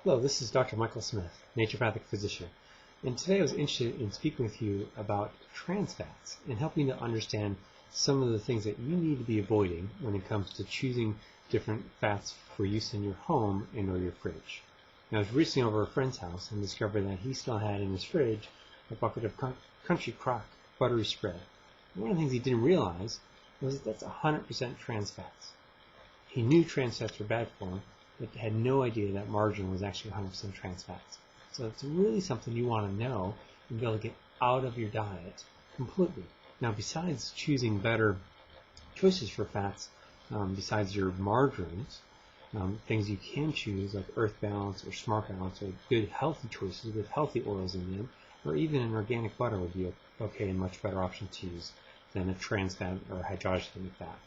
Hello, this is Dr. Michael Smith, naturopathic physician, and today I was interested in speaking with you about trans fats and helping to understand some of the things that you need to be avoiding when it comes to choosing different fats for use in your home and or your fridge. Now, I was recently over at a friend's house and discovered that he still had in his fridge a bucket of Country Crock buttery spread. And one of the things he didn't realize was that that's 100% trans fats. He knew trans fats were bad for him, but had no idea that margarine was actually 100% trans fats. So it's really something you want to know and be able to get out of your diet completely. Now, besides choosing better choices for fats, besides your margarines, things you can choose like Earth Balance or Smart Balance or good healthy choices with healthy oils in them, or even an organic butter would be okay and much better option to use than a trans fat or hydrogenated fat.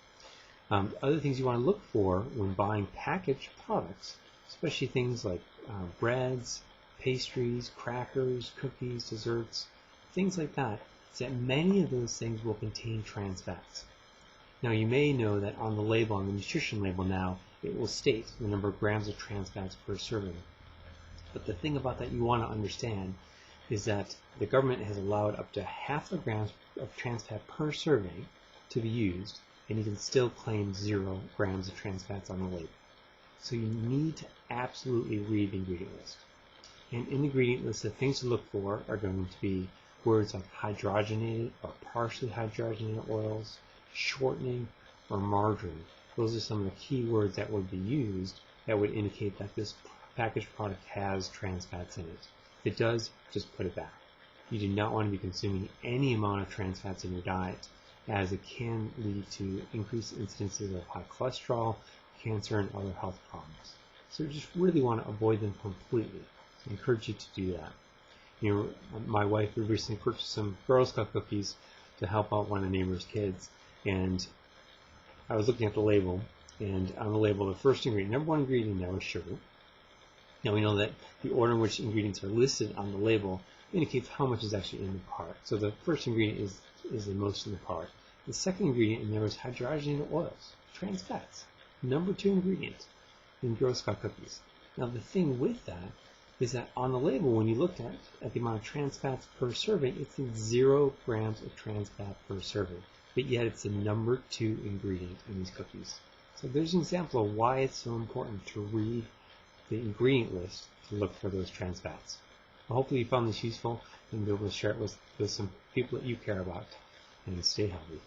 Other things you want to look for when buying packaged products, especially things like breads, pastries, crackers, cookies, desserts, things like that, is that many of those things will contain trans fats. Now, you may know that on the label, on the nutrition label now, it will state the number of grams of trans fats per serving. But the thing about that you want to understand is that the government has allowed up to 0.5 grams of trans fat per serving to be used, and you can still claim 0 grams of trans fats on the label. So you need to absolutely read the ingredient list. And in the ingredient list, the things to look for are going to be words like hydrogenated or partially hydrogenated oils, shortening, or margarine. Those are some of the key words that would be used that would indicate that this packaged product has trans fats in it. If it does, just put it back. You do not want to be consuming any amount of trans fats in your diet, as it can lead to increased incidences of high cholesterol, cancer, and other health problems. So you just really want to avoid them completely. I encourage you to do that. You know, my wife recently purchased some Girl Scout cookies to help out one of the neighbor's kids, and I was looking at the label, and on the label, the first ingredient, number one ingredient there was sugar. Now we know that the order in which ingredients are listed on the label indicates how much is actually in the product. So the first ingredient is the most in the product. The second ingredient in there is hydrogenated oils, trans fats. Number 2 ingredient in Girl Scout cookies. Now the thing with that is that on the label, when you looked at the amount of trans fats per serving, it's 0 grams of trans fat per serving, but yet it's the number 2 ingredient in these cookies. So there's an example of why it's so important to read the ingredient list to look for those trans fats. Well, hopefully you found this useful and be able to share it with some people that you care about, and stay healthy.